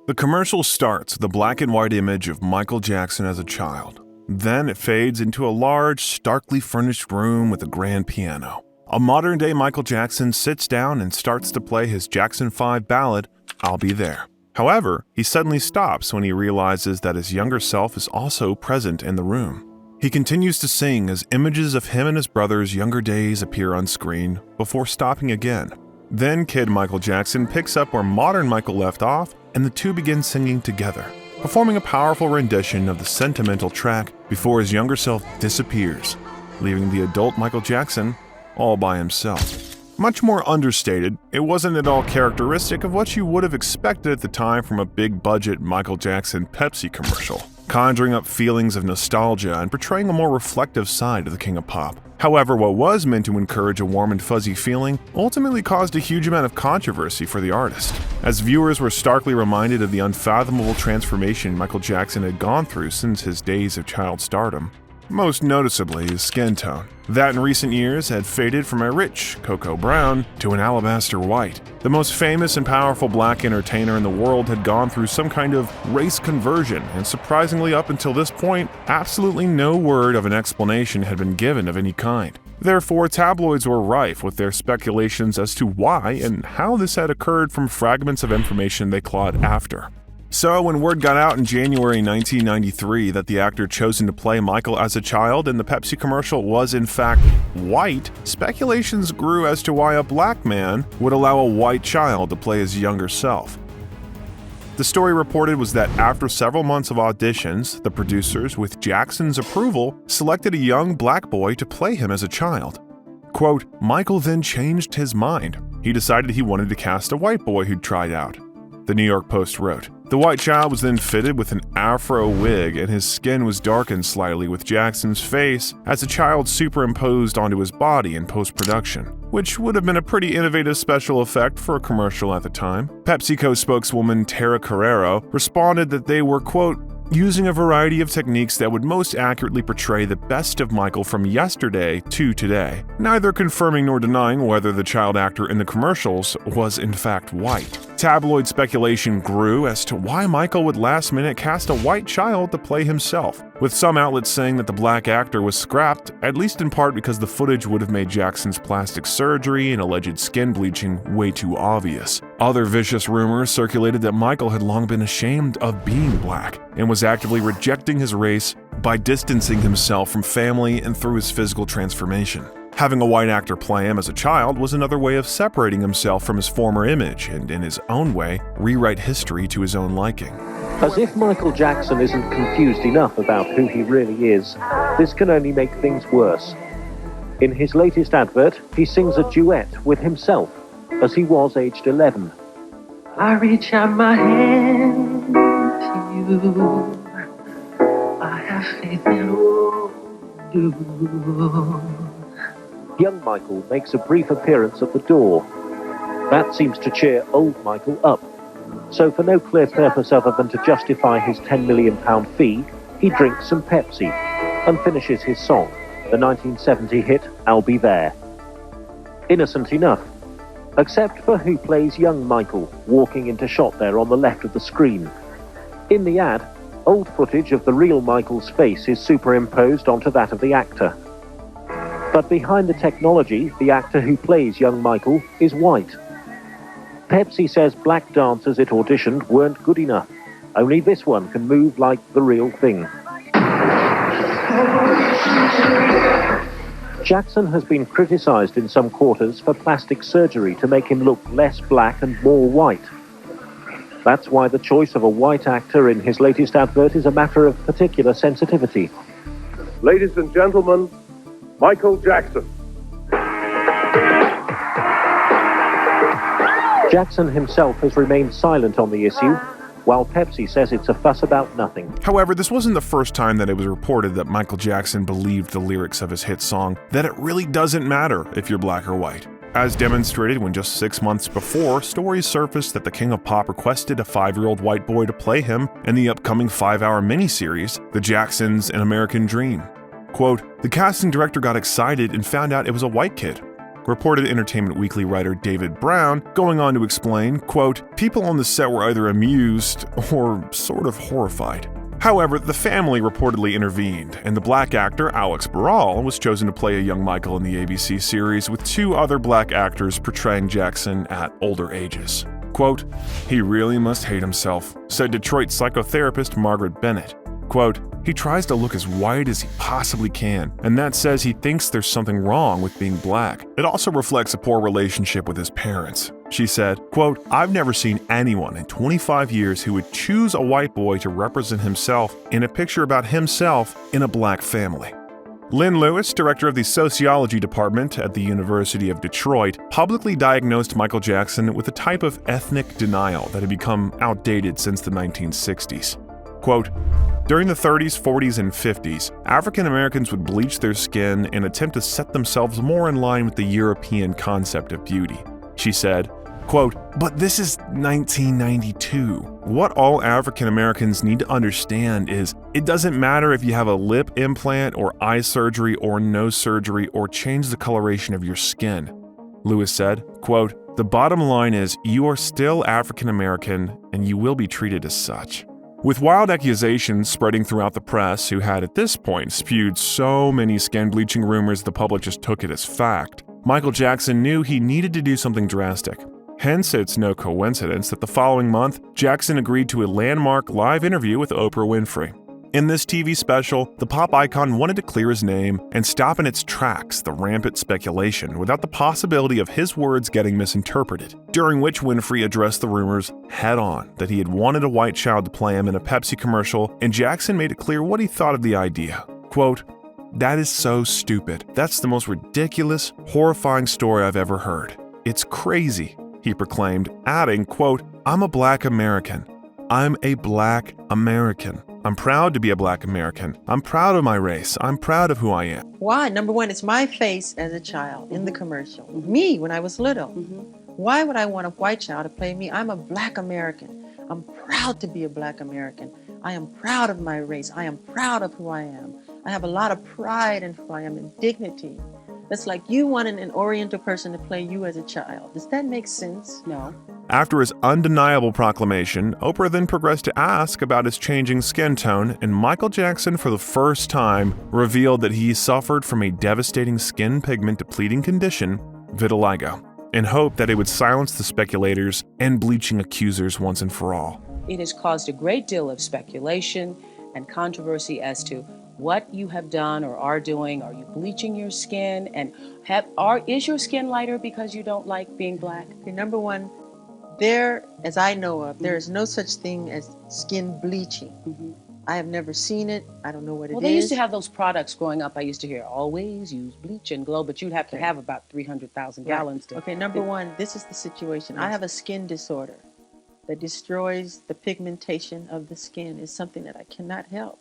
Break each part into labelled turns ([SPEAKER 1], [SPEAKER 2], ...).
[SPEAKER 1] The commercial starts with a black and white image of Michael Jackson as a child. Then it fades into a large, starkly furnished room with a grand piano. A modern-day Michael Jackson sits down and starts to play his Jackson 5 ballad, I'll Be There. However, he suddenly stops when he realizes that his younger self is also present in the room. He continues to sing as images of him and his brother's younger days appear on screen before stopping again. Then Kid Michael Jackson picks up where modern Michael left off, and the two begin singing together, performing a powerful rendition of the sentimental track before his younger self disappears, leaving the adult Michael Jackson all by himself. Much more understated, it wasn't at all characteristic of what you would have expected at the time from a big-budget Michael Jackson Pepsi commercial, conjuring up feelings of nostalgia and portraying a more reflective side of the King of Pop. However, what was meant to encourage a warm and fuzzy feeling ultimately caused a huge amount of controversy for the artist, as viewers were starkly reminded of the unfathomable transformation Michael Jackson had gone through since his days of child stardom, most noticeably his skin tone. That in recent years had faded from a rich cocoa brown to an alabaster white. The most famous and powerful black entertainer in the world had gone through some kind of race conversion, and surprisingly up until this point, absolutely no word of an explanation had been given of any kind. Therefore, tabloids were rife with their speculations as to why and how this had occurred from fragments of information they clawed after. So, when word got out in January 1993 that the actor chosen to play Michael as a child in the Pepsi commercial was in fact white, speculations grew as to why a black man would allow a white child to play his younger self. The story reported was that after several months of auditions, the producers, with Jackson's approval, selected a young black boy to play him as a child. Quote, Michael then changed his mind. He decided he wanted to cast a white boy who'd tried out. The New York Post wrote. The white child was then fitted with an afro wig, and his skin was darkened slightly with Jackson's face as a child superimposed onto his body in post-production, which would have been a pretty innovative special effect for a commercial at the time. PepsiCo spokeswoman Tara Carrero responded that they were, quote, using a variety of techniques that would most accurately portray the best of Michael from yesterday to today, neither confirming nor denying whether the child actor in the commercials was in fact white. Tabloid speculation grew as to why Michael would last minute cast a white child to play himself, with some outlets saying that the black actor was scrapped, at least in part because the footage would have made Jackson's plastic surgery and alleged skin bleaching way too obvious. Other vicious rumors circulated that Michael had long been ashamed of being black and was actively rejecting his race by distancing himself from family and through his physical transformation. Having a white actor play him as a child was another way of separating himself from his former image and, in his own way, rewrite history to his own liking.
[SPEAKER 2] As if Michael Jackson isn't confused enough about who he really is, this can only make things worse. In his latest advert, he sings a duet with himself, as he was aged 11.
[SPEAKER 3] I reach out my hand to you. I have faith in all you do.
[SPEAKER 2] Young Michael makes a brief appearance at the door. That seems to cheer old Michael up. So for no clear purpose other than to justify his £10 million fee, he drinks some Pepsi and finishes his song, the 1970 hit I'll Be There. Innocent enough, except for who plays young Michael walking into shot there on the left of the screen. In the ad, old footage of the real Michael's face is superimposed onto that of the actor. But behind the technology, the actor who plays young Michael is white. Pepsi says black dancers it auditioned weren't good enough. Only this one can move like the real thing. Jackson has been criticized in some quarters for plastic surgery to make him look less black and more white. That's why the choice of a white actor in his latest advert is a matter of particular sensitivity.
[SPEAKER 4] Ladies and gentlemen, Michael Jackson.
[SPEAKER 2] Jackson himself has remained silent on the issue, while Pepsi says it's a fuss about nothing.
[SPEAKER 1] However, this wasn't the first time that it was reported that Michael Jackson believed the lyrics of his hit song that it really doesn't matter if you're black or white. As demonstrated when just 6 months before, stories surfaced that the King of Pop requested a 5-year-old white boy to play him in the upcoming 5-hour miniseries, The Jacksons: An American Dream. Quote, the casting director got excited and found out it was a white kid. reported Entertainment Weekly writer David Brown, going on to explain, quote, "People on the set were either amused or sort of horrified." However, the family reportedly intervened, and the black actor Alex Barral was chosen to play a young Michael in the ABC series, with two other black actors portraying Jackson at older ages. Quote, "He really must hate himself," said Detroit psychotherapist Margaret Bennett. Quote, "He tries to look as white as he possibly can, and that says he thinks there's something wrong with being black. It also reflects a poor relationship with his parents." She said, quote, "I've never seen anyone in 25 years who would choose a white boy to represent himself in a picture about himself in a black family." Lynn Lewis, director of the sociology department at the University of Detroit, publicly diagnosed Michael Jackson with a type of ethnic denial that had become outdated since the 1960s. Quote, "During the 30s, 40s, and 50s, African Americans would bleach their skin and attempt to set themselves more in line with the European concept of beauty." She said, quote, "But this is 1992. What all African Americans need to understand is it doesn't matter if you have a lip implant or eye surgery or nose surgery or change the coloration of your skin." Lewis said, quote, "The bottom line is you are still African American and you will be treated as such." With wild accusations spreading throughout the press, who had at this point spewed so many skin bleaching rumors the public just took it as fact, Michael Jackson knew he needed to do something drastic. Hence, it's no coincidence that the following month, Jackson agreed to a landmark live interview with Oprah Winfrey. In this TV special, the pop icon wanted to clear his name and stop in its tracks the rampant speculation without the possibility of his words getting misinterpreted, during which Winfrey addressed the rumors head-on that he had wanted a white child to play him in a Pepsi commercial, and Jackson made it clear what he thought of the idea. Quote, "That is so stupid. That's the most ridiculous, horrifying story I've ever heard. It's crazy," he proclaimed, adding, quote, "I'm a black American. I'm a black American. I'm proud to be a black American. I'm proud of my race. I'm proud of who I am."
[SPEAKER 5] Why? Number one, it's my face as a child in the commercial. Me when I was little. Why would I want a white child to play me? I'm a black American. I'm proud to be a black American. I am proud of my race. I am proud of who I am. I have a lot of pride in who I am and dignity. That's like you wanting an Oriental person to play you as a child. Does that make sense? No.
[SPEAKER 1] After his undeniable proclamation, Oprah then progressed to ask about his changing skin tone, and Michael Jackson, for the first time, revealed that he suffered from a devastating skin pigment depleting condition, vitiligo, in hope that it would silence the speculators and bleaching accusers once and for all.
[SPEAKER 6] It has caused a great deal of speculation and controversy as to what you have done or are doing. Are you bleaching your skin? And is your skin lighter because you don't like being black?
[SPEAKER 5] Okay, number one, there, as I know of, there is no such thing as skin bleaching. I have never seen it. I don't know what it is.
[SPEAKER 6] Well, they used to have those products growing up. I used to hear, always use bleach and glow, but you'd have to have about 300,000 gallons.
[SPEAKER 5] Okay, number one, this is the situation. I have a skin disorder that destroys the pigmentation of the skin. It's something that I cannot help.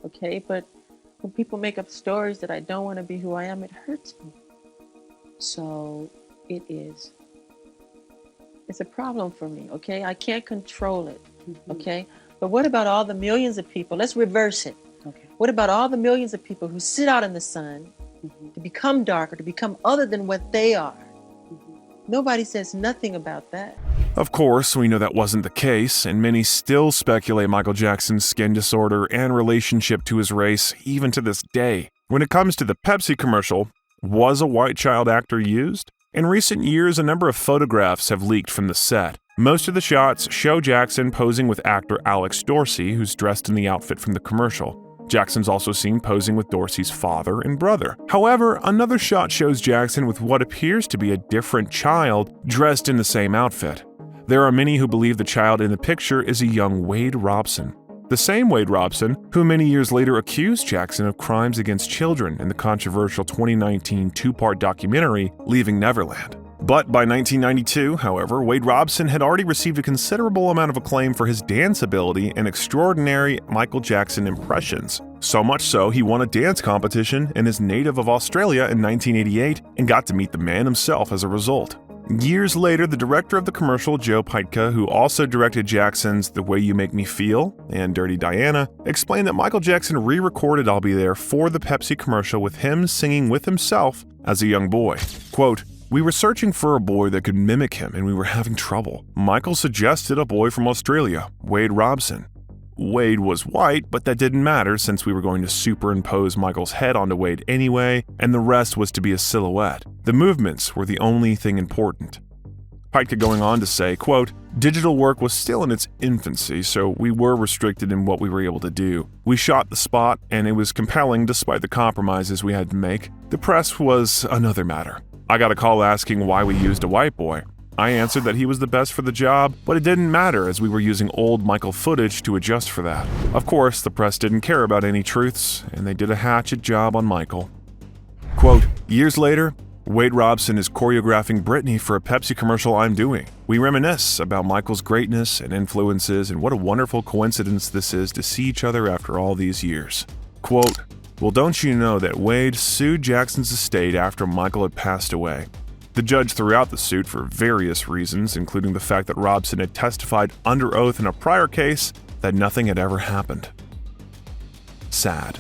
[SPEAKER 5] Okay, but when people make up stories that I don't want to be who I am, it hurts me. So it is. It's a problem for me, okay? I can't control it, okay? But what about all the millions of people? Let's reverse it.
[SPEAKER 6] Okay.
[SPEAKER 5] What about all the millions of people who sit out in the sun to become darker, to become other than what they are? Nobody says nothing about that.
[SPEAKER 1] Of course, we know that wasn't the case, and many still speculate Michael Jackson's skin disorder and relationship to his race, even to this day. When it comes to the Pepsi commercial, was a white child actor used? In recent years, a number of photographs have leaked from the set. Most of the shots show Jackson posing with actor Alex Dorsey, who's dressed in the outfit from the commercial. Jackson's also seen posing with Dorsey's father and brother. However, another shot shows Jackson with what appears to be a different child dressed in the same outfit. There are many who believe the child in the picture is a young Wade Robson. The same Wade Robson, who many years later accused Jackson of crimes against children in the controversial 2019 two-part documentary, Leaving Neverland. But by 1992, however, Wade Robson had already received a considerable amount of acclaim for his dance ability and extraordinary Michael Jackson impressions. So much so, he won a dance competition in his native of Australia in 1988 and got to meet the man himself as a result. Years later, the director of the commercial, Joe Pytka, who also directed Jackson's The Way You Make Me Feel and Dirty Diana, explained that Michael Jackson re-recorded I'll Be There for the Pepsi commercial with him singing with himself as a young boy. Quote, "We were searching for a boy that could mimic him and we were having trouble. Michael suggested a boy from Australia, Wade Robson. Wade was white, but that didn't matter since we were going to superimpose Michael's head onto Wade anyway, and the rest was to be a silhouette. The movements were the only thing important." Pike going on to say, quote, "Digital work was still in its infancy, so we were restricted in what we were able to do. We shot the spot, and it was compelling despite the compromises we had to make. The press was another matter. I got a call asking why we used a white boy. I answered that he was the best for the job, but it didn't matter as we were using old Michael footage to adjust for that. Of course, the press didn't care about any truths, and they did a hatchet job on Michael." Quote, "Years later, Wade Robson is choreographing Britney for a Pepsi commercial I'm doing. We reminisce about Michael's greatness and influences and what a wonderful coincidence this is to see each other after all these years." Quote, "Well, don't you know that Wade sued Jackson's estate after Michael had passed away? The judge threw out the suit for various reasons, including the fact that Robson had testified under oath in a prior case that nothing had ever happened. Sad."